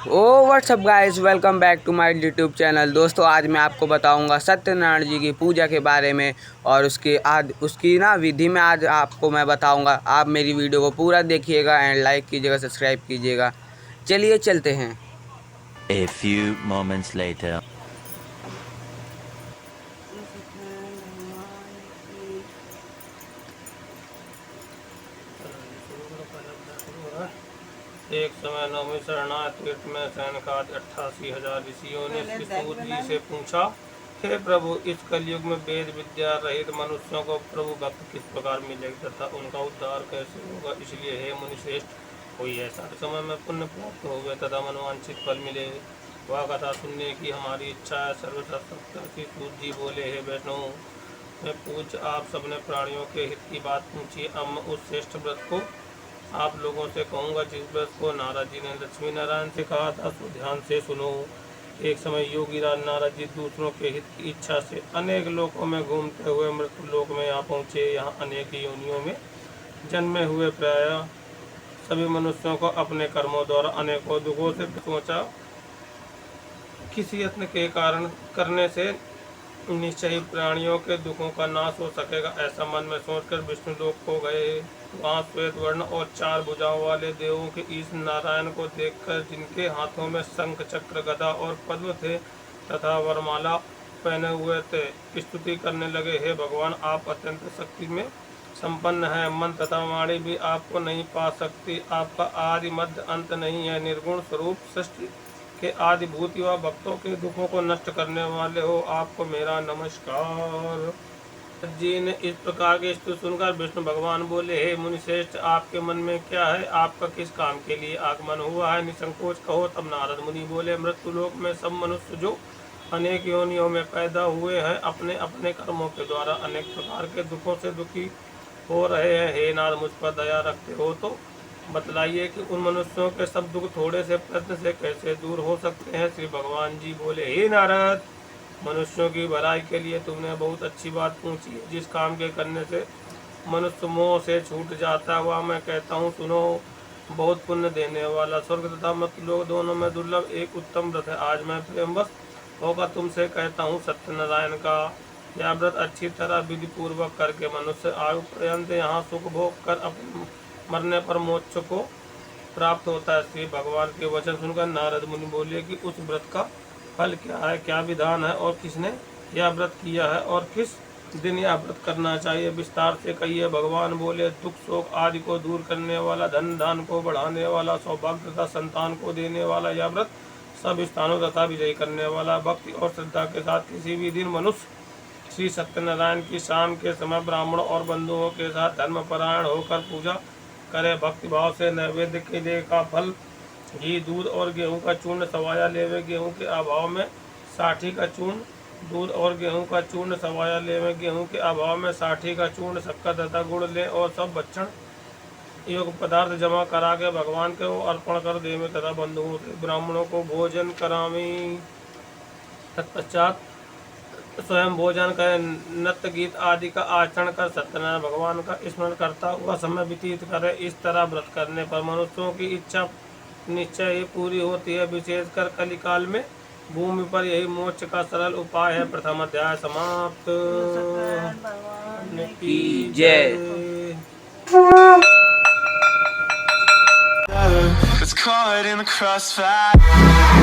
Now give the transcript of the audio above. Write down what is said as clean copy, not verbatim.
O what's up guys, welcome back to my YouTube channel. दोस्तों, आज मैं आपको बताऊंगा सत्यनारायण जी की पूजा के बारे में और उसकी विधि में आज आपको मैं बताऊंगा। आप मेरी वीडियो को पूरा देखिएगा एंड लाइक कीजिएगा, सब्सक्राइब कीजिएगा। चलिए चलते हैं। A few moments later. एक समय नवमी शरणार्थ तीर्थ में सैनकाद 88,000 ऋषियों ने श्री सूत जी से पूछा, हे प्रभु, इस कलयुग में वेद विद्या रहित मनुष्यों को प्रभु भक्त किस प्रकार मिलेगी तथा उनका उद्धार कैसे होगा। इसलिए हे मुनिश्रेष्ठ, कोई ऐसा समय में पुण्य प्राप्त हो गए तथा मनवांछित फल मिले, वह कथा सुनने की हमारी इच्छा है। सर्वशक्तिमान श्री सूत जी बोले, हे वैष्णव, मैं पूछ आप सबने प्राणियों के हित की बात पूछी। अब मैं उस श्रेष्ठ व्रत को आप लोगों से कहूँगा जिस व्रत को नारद जी ने लक्ष्मी नारायण से कहा था, सो ध्यान से सुनो। एक समय योगी राज नारद जी दूसरों के हित की इच्छा से अनेक लोकों में घूमते हुए मृत्यु लोक में यहाँ पहुँचे। यहाँ अनेक योनियों में जन्मे हुए प्राय सभी मनुष्यों को अपने कर्मों द्वारा अनेकों दुखों से पहुँचा। किसी यत्न के कारण करने से निश्चय ही प्राणियों के दुखों का नाश हो सकेगा, ऐसा मन में सोचकर विष्णु लोक को गए। वहाँ श्वेत वर्ण और 4 भुजाओं वाले देवों के ईश नारायण को देखकर, जिनके हाथों में शंख चक्र गदा और पद्म थे तथा वरमाला पहने हुए थे, स्तुति करने लगे, हे भगवान, आप अत्यंत शक्ति में संपन्न है। मन तथा वाणी भी आपको नहीं पा सकती। आपका आदि मध्य अंत नहीं है। निर्गुण स्वरूप सृष्टि के आदि भूति व भक्तों के दुखों को नष्ट करने वाले हो, आपको मेरा नमस्कार। जी ने इस प्रकार की स्तुति सुनकर विष्णु भगवान बोले, हे मुनिश्रेष्ठ, आपके मन में क्या है? आपका किस काम के लिए आगमन हुआ है? निसंकोच कहो। तब नारद मुनि बोले, मृत्यु लोक में सब मनुष्य जो अनेक योनियों में पैदा हुए हैं, अपने अपने कर्मों के द्वारा अनेक प्रकार के दुखों से दुखी हो रहे हैं। हे नारद, मुझ पर दया रखते हो तो बतलाइए कि उन मनुष्यों के सब दुख थोड़े से प्रयत्न से कैसे दूर हो सकते हैं। श्री भगवान जी बोले, हे नारद, मनुष्यों की भलाई के लिए तुमने बहुत अच्छी बात पूछी है। जिस काम के करने से मनुष्य मोह से छूट जाता है, वह मैं कहता हूँ सुनो। बहुत पुण्य देने वाला, स्वर्ग तथा मृत्यु लोक दोनों में दुर्लभ एक उत्तम व्रत है। आज मैं प्रेमवश होगा तुमसे कहता हूँ सत्यनारायण का यह व्रत अच्छी तरह विधि पूर्वक करके मनुष्य आयु पर्यंत यहाँ सुख भोग कर अपने मरने पर मोक्ष को प्राप्त होता है। श्री भगवान के वचन सुनकर नारद मुनि बोले कि उस व्रत का फल क्या है, क्या विधान है और किसने यह व्रत किया है और किस दिन यह व्रत करना चाहिए, विस्तार से कहिए। भगवान बोले, दुख शोक आदि को दूर करने वाला, धन धान को बढ़ाने वाला, सौभाग्य तथा संतान को देने वाला यह व्रत, सब स्थानों तथा विजय करने वाला, भक्ति और श्रद्धा के साथ किसी भी दिन मनुष्य श्री सत्यनारायण की शाम के समय ब्राह्मणों और बंधुओं के साथ धर्मपरायण होकर पूजा करे। भक्ति भाव से नैवेद्य के लिए का फल घी, दूध और गेहूं का चूर्ण सवाया लेवे। गेहूं के अभाव में साठी का चूर्ण, दूध और गेहूं का चूर्ण सवाया लेवे। गेहूं के अभाव में साठी का चूर्ण, शक्कर तथा गुड़ ले और सब भक्षण योग पदार्थ जमा करा के भगवान के वो अर्पण कर देवे तथा बंधुओं से ब्राह्मणों को भोजन करावी। तत्पश्चात स्वयं भोजन कर नृत्य गीत आदि का आचरण कर सत्यनारायण भगवान का स्मरण करता हुआ समय व्यतीत करे। इस तरह व्रत करने पर मनुष्यों की इच्छा निश्चय ही पूरी होती है। विशेषकर कलिकाल में भूमि पर यही मोक्ष का सरल उपाय है। प्रथम अध्याय समाप्त। की जय। It's caught in the crossfire.